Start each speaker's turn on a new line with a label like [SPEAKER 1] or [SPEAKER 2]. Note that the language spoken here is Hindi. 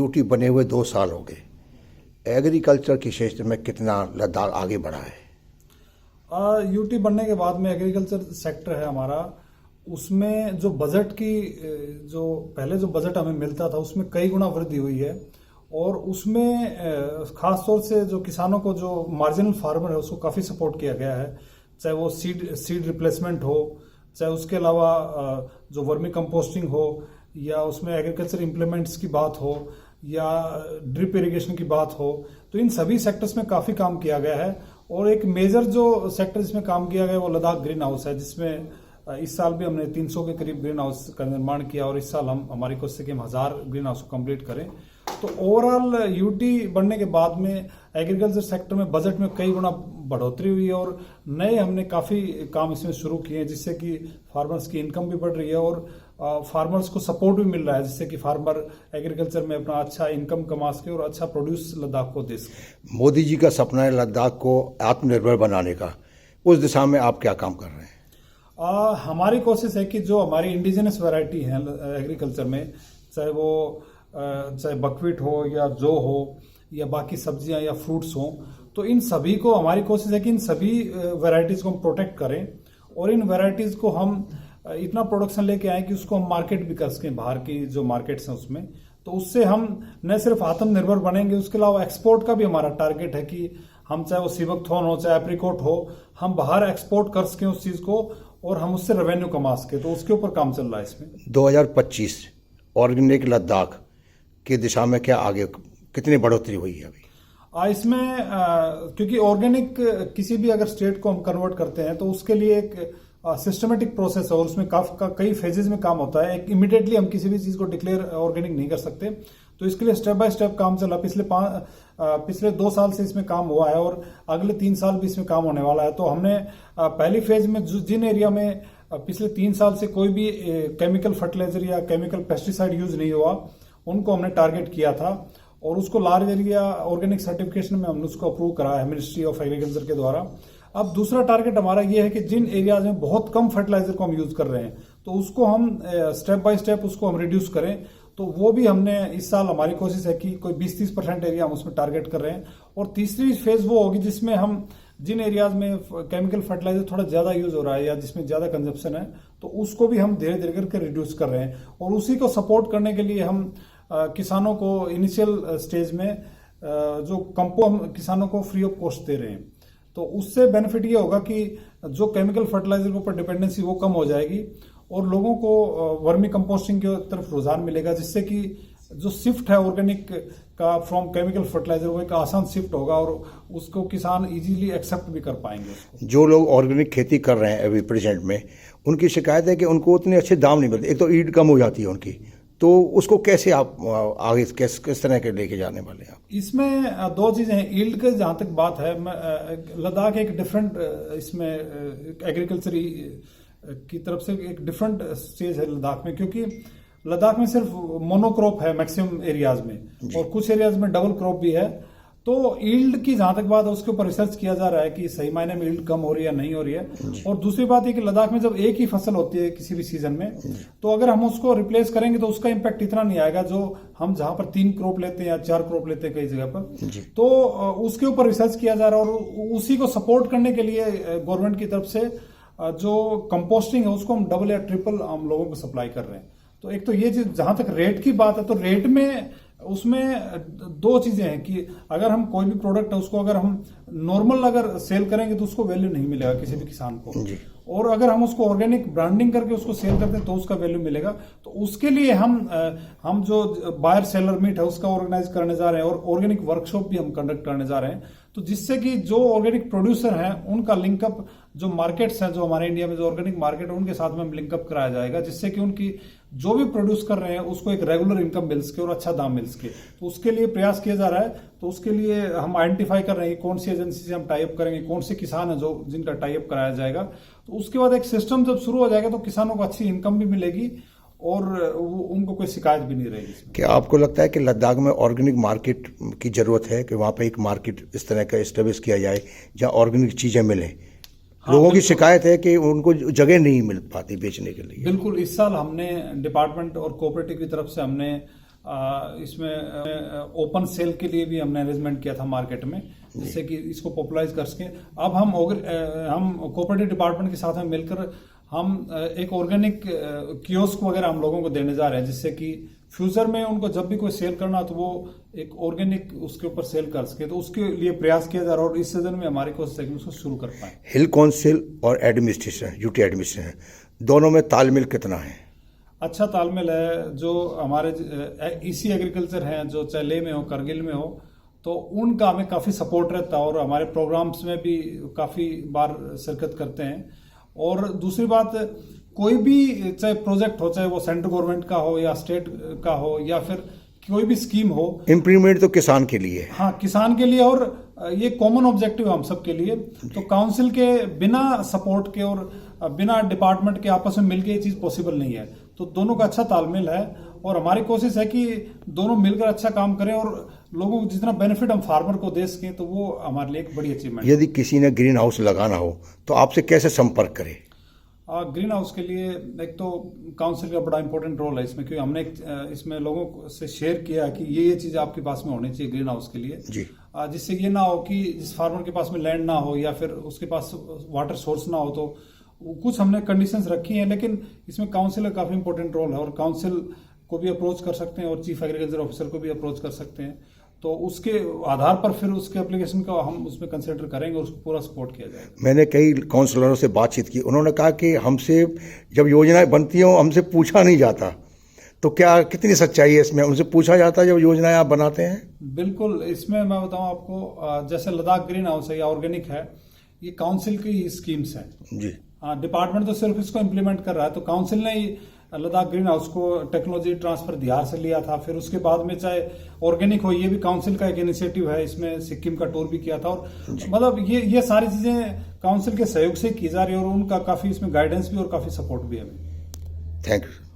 [SPEAKER 1] यूटी बने हुए 2 साल हो गए, एग्रीकल्चर के क्षेत्र में कितना लद्दाख आगे बढ़ा है?
[SPEAKER 2] यूटी बनने के बाद में एग्रीकल्चर सेक्टर है हमारा, उसमें जो बजट की जो पहले जो बजट हमें मिलता था उसमें कई गुना वृद्धि हुई है। और उसमें खास तौर से जो किसानों को, जो मार्जिनल फार्मर है, उसको काफ़ी सपोर्ट किया गया है। चाहे वो सीड रिप्लेसमेंट हो, चाहे उसके अलावा जो वर्मी कंपोस्टिंग हो, या उसमें एग्रीकल्चर इम्प्लीमेंट्स की बात हो, या ड्रिप इरिगेशन की बात हो, तो इन सभी सेक्टर्स में काफ़ी काम किया गया है। और एक मेजर जो सेक्टर जिसमें काम किया गया है वो लद्दाख ग्रीन हाउस है, जिसमें इस साल भी हमने 300 के करीब ग्रीन हाउस का निर्माण किया, और इस साल हमारी कोशिश है कि हम 1000 ग्रीन हाउस को कंप्लीट करें। तो ओवरऑल यूटी बनने के बाद में एग्रीकल्चर सेक्टर में बजट में कई गुना बढ़ोतरी हुई है, और नए हमने काफ़ी काम इसमें शुरू किए हैं, जिससे कि फार्मर्स की इनकम भी बढ़ रही है और फार्मर्स को सपोर्ट भी मिल रहा है, जिससे कि फार्मर एग्रीकल्चर में अपना अच्छा इनकम कमा सके और अच्छा प्रोड्यूस लद्दाख को दे सके।
[SPEAKER 1] मोदी जी का सपना है लद्दाख को आत्मनिर्भर बनाने का, उस दिशा में आप क्या काम कर रहे हैं?
[SPEAKER 2] हमारी कोशिश है कि जो हमारी इंडिजिनस वैरायटी है एग्रीकल्चर में, चाहे बकवीट हो या जो हो या बाकी सब्जियां या फ्रूट्स हो, तो इन सभी को हमारी कोशिश है कि इन सभी वैरायटीज़ को हम प्रोटेक्ट करें, और इन वैरायटीज़ को हम इतना प्रोडक्शन लेके आए कि उसको हम मार्केट भी कर सकें, बाहर की जो मार्केट्स हैं उसमें। तो उससे हम न सिर्फ आत्मनिर्भर बनेंगे, उसके अलावा एक्सपोर्ट का भी हमारा टारगेट है कि हम, चाहे वो सीबकथॉर्न हो, चाहे एप्रिकॉट हो, हम बाहर एक्सपोर्ट कर सकें उस चीज़ को, और हम उससे रेवेन्यू कमा सके। तो उसके ऊपर काम चल रहा है इसमें।
[SPEAKER 1] 2025 ऑर्गेनिक लद्दाख की दिशा में क्या आगे कितनी बढ़ोतरी हुई है अभी?
[SPEAKER 2] इसमें क्योंकि ऑर्गेनिक किसी भी अगर स्टेट को हम कन्वर्ट करते हैं तो उसके लिए एक सिस्टमेटिक प्रोसेस है, और उसमें कई फेजेस में काम होता है। एक इमीडिएटली हम किसी भी चीज़ को डिक्लेयर ऑर्गेनिक नहीं कर सकते, तो इसके लिए स्टेप बाय स्टेप काम चला। पिछले 2 साल से इसमें काम हुआ है, और अगले 3 साल भी इसमें काम होने वाला है। तो हमने पहली फेज में जिन एरिया में पिछले 3 साल से कोई भी केमिकल फर्टिलाइजर या केमिकल पेस्टिसाइड यूज नहीं हुआ, उनको हमने टारगेट किया था, और उसको लार्ज एरिया ऑर्गेनिक सर्टिफिकेशन में हमने उसको अप्रूव करा है मिनिस्ट्री ऑफ एग्रीकल्चर के द्वारा। अब दूसरा टारगेट हमारा ये है कि जिन एरियाज में बहुत कम फर्टिलाइजर को हम यूज कर रहे हैं, तो उसको हम स्टेप बाय स्टेप उसको हम रिड्यूस करें। तो वो भी हमने इस साल, हमारी कोशिश है कि कोई 20-30% एरिया हम उसमें टारगेट कर रहे हैं। और तीसरी फेज वो होगी जिसमें हम जिन एरियाज में केमिकल फर्टिलाइजर थोड़ा ज्यादा यूज हो रहा है या जिसमें ज्यादा कंजप्शन है, तो उसको भी हम धीरे धीरे करके रिड्यूस कर रहे हैं। और उसी को सपोर्ट करने के लिए हम किसानों को इनिशियल स्टेज में जो कंपो हम किसानों को फ्री ऑफ कॉस्ट दे रहे हैं। तो उससे बेनिफिट ये होगा कि जो केमिकल फर्टिलाइजर के ऊपर डिपेंडेंसी वो कम हो जाएगी, और लोगों को वर्मी कंपोस्टिंग की तरफ रुझान मिलेगा, जिससे कि जो शिफ्ट है ऑर्गेनिक का फ्रॉम केमिकल फर्टिलाइजर, वो एक आसान शिफ्ट होगा, और उसको किसान इजीली एक्सेप्ट भी कर पाएंगे।
[SPEAKER 1] जो लोग ऑर्गेनिक खेती कर रहे हैं अभी प्रेजेंट में, उनकी शिकायत है कि उनको उतने अच्छे दाम नहीं मिलते। एक तो ईल्ड कम हो जाती है उनकी, तो उसको कैसे आप आगे किस तरह के लेके जाने वाले हैं?
[SPEAKER 2] इसमें 2 चीजें हैं। ईल्ड के जहां तक बात है, लद्दाख एक डिफरेंट इसमें एग्रीकल्चर की तरफ से एक डिफरेंट स्टेज है लद्दाख में, क्योंकि लद्दाख में सिर्फ मोनोक्रॉप है मैक्सिमम एरियाज में, और कुछ एरियाज में डबल क्रॉप भी है। तो ईल्ड की जहां तक बात है, उसके ऊपर रिसर्च किया जा रहा है कि सही मायने में ईल्ड कम हो रही है या नहीं हो रही है। और दूसरी बात है कि लद्दाख में जब एक ही फसल होती है किसी भी सीजन में, तो अगर हम उसको रिप्लेस करेंगे तो उसका इम्पैक्ट इतना नहीं आएगा जो हम जहां पर 3 क्रॉप लेते हैं या 4 क्रॉप लेते हैं कई जगह पर। तो उसके ऊपर रिसर्च किया जा रहा है, और उसी को सपोर्ट करने के लिए गवर्नमेंट की तरफ से जो कंपोस्टिंग है उसको हम डबल या ट्रिपल हम लोगों को सप्लाई कर रहे हैं। तो एक तो ये चीज, जहां तक रेट की बात है, तो रेट में उसमें 2 चीजें हैं कि अगर हम कोई भी प्रोडक्ट है उसको अगर हम नॉर्मल अगर सेल करेंगे तो उसको वैल्यू नहीं मिलेगा किसी भी किसान को, और अगर हम उसको ऑर्गेनिक ब्रांडिंग करके उसको सेल करते हैं तो उसका वैल्यू मिलेगा। तो उसके लिए हम जो बायर सेलर मीट है उसका ऑर्गेनाइज करने जा रहे हैं, और ऑर्गेनिक वर्कशॉप भी हम कंडक्ट करने जा रहे हैं। तो जिससे कि जो ऑर्गेनिक प्रोड्यूसर हैं उनका लिंकअप, जो मार्केट्स हैं जो हमारे इंडिया में जो ऑर्गेनिक मार्केट है उनके साथ में लिंकअप कराया जाएगा, जिससे कि उनकी जो भी प्रोड्यूस कर रहे हैं उसको एक रेगुलर इनकम मिल सके और अच्छा दाम मिल सके। तो उसके लिए प्रयास किया जा रहा है। तो उसके लिए हम आइडेंटिफाई कर रहे हैं कि कौन सी एजेंसी से हम टाई अप करेंगे, कौन से किसान है जो जिनका टाई अप कराया जाएगा। तो उसके बाद एक सिस्टम जब शुरू हो जाएगा तो किसानों को अच्छी इनकम भी मिलेगी, और उनको कोई शिकायत भी नहीं रहेगी।
[SPEAKER 1] क्या आपको लगता है कि लद्दाख में ऑर्गेनिक मार्केट की जरूरत है, कि वहाँ पे एक मार्केट इस तरह का एस्टेब्लिश किया जाए जहाँ ऑर्गेनिक चीजें मिले? लोगों की शिकायत है कि उनको जगह नहीं मिल पाती बेचने के लिए।
[SPEAKER 2] बिल्कुल, इस साल हमने डिपार्टमेंट और कोऑपरेटिव की तरफ से हमने इसमें ओपन सेल के लिए भी हमने अरेंजमेंट किया था मार्केट में, जिससे कि इसको पॉपुलराइज कर सके। अब हम कोऑपरेटिव डिपार्टमेंट के साथ में मिलकर हम एक ऑर्गेनिक कियोस्क वगैरह हम लोगों को देने जा रहे हैं, जिससे कि फ्यूचर में उनको जब भी कोई सेल करना तो वो एक ऑर्गेनिक उसके ऊपर सेल कर सके। तो उसके लिए प्रयास किया जा रहा है और इस सीजन में हमारी कोशिश है कि उसको शुरू कर पाए।
[SPEAKER 1] हिल काउंसिल और एडमिनिस्ट्रेशन, यूटी एडमिनिस्ट्रेशन, दोनों में तालमेल कितना है?
[SPEAKER 2] अच्छा तालमेल है। जो हमारे ईसी एग्रीकल्चर हैं, जो चाहे लेह में हो, करगिल में हो, तो उनका हमें काफ़ी सपोर्ट रहता है और हमारे प्रोग्राम्स में भी काफ़ी बार शिरकत करते हैं। और दूसरी बात, कोई भी चाहे प्रोजेक्ट हो, चाहे वो सेंट्रल गवर्नमेंट का हो या स्टेट का हो या फिर कोई भी स्कीम हो,
[SPEAKER 1] इम्प्लीमेंट तो किसान के लिए है।
[SPEAKER 2] हाँ, किसान के लिए, और ये कॉमन ऑब्जेक्टिव है हम सब के लिए। तो काउंसिल के बिना सपोर्ट के और बिना डिपार्टमेंट के आपस में मिलकर ये चीज पॉसिबल नहीं है। तो दोनों का अच्छा तालमेल है और हमारी कोशिश है कि दोनों मिलकर अच्छा काम करें और लोगों को जितना बेनिफिट हम फार्मर को दे सकें, तो वो हमारे लिए एक बड़ी अचीवमेंट है।
[SPEAKER 1] यदि किसी ने ग्रीन हाउस लगाना हो तो आपसे कैसे संपर्क करे?
[SPEAKER 2] ग्रीन हाउस के लिए एक तो काउंसिल का बड़ा इंपॉर्टेंट रोल है इसमें, क्योंकि हमने इसमें लोगों से शेयर किया कि ये चीज़ आपके पास में होनी चाहिए ग्रीन हाउस के लिए
[SPEAKER 1] जी,
[SPEAKER 2] जिससे ये ना हो कि जिस फार्मर के पास में लैंड ना हो या फिर उसके पास वाटर सोर्स ना हो। तो कुछ हमने कंडीशंस रखी हैं, लेकिन इसमें काउंसिल का काफ़ी इंपॉर्टेंट रोल है और काउंसिल को भी अप्रोच कर सकते हैं और चीफ एग्रीकल्चर ऑफिसर को भी अप्रोच कर सकते हैं। तो उसके आधार पर फिर उसके एप्लीकेशन का हम उसमें कंसिडर करेंगे और उसको पूरा सपोर्ट किया जाएगा।
[SPEAKER 1] मैंने कई काउंसलरों से बातचीत की, उन्होंने कहा कि हमसे जब योजनाएं बनती हों हमसे पूछा नहीं जाता। तो क्या कितनी सच्चाई है इसमें? उनसे पूछा जाता है जब योजनाएं आप बनाते हैं?
[SPEAKER 2] बिल्कुल। इसमें मैं बताऊं आपको, जैसे लद्दाख ग्रीन हाउस है या ऑर्गेनिक है, ये काउंसिल की स्कीम्स हैं
[SPEAKER 1] जी।
[SPEAKER 2] डिपार्टमेंट तो सिर्फ इसको इम्प्लीमेंट कर रहा है। तो काउंसिल ने लद्दाख ग्रीन हाउस को टेक्नोलॉजी ट्रांसफर बिहार से लिया था, फिर उसके बाद में चाहे ऑर्गेनिक हो, ये भी काउंसिल का एक इनिशिएटिव है। इसमें सिक्किम का टूर भी किया था और मतलब ये सारी चीजें काउंसिल के सहयोग से की जा रही है और उनका काफी इसमें गाइडेंस भी और काफी सपोर्ट भी है।
[SPEAKER 1] Thank you.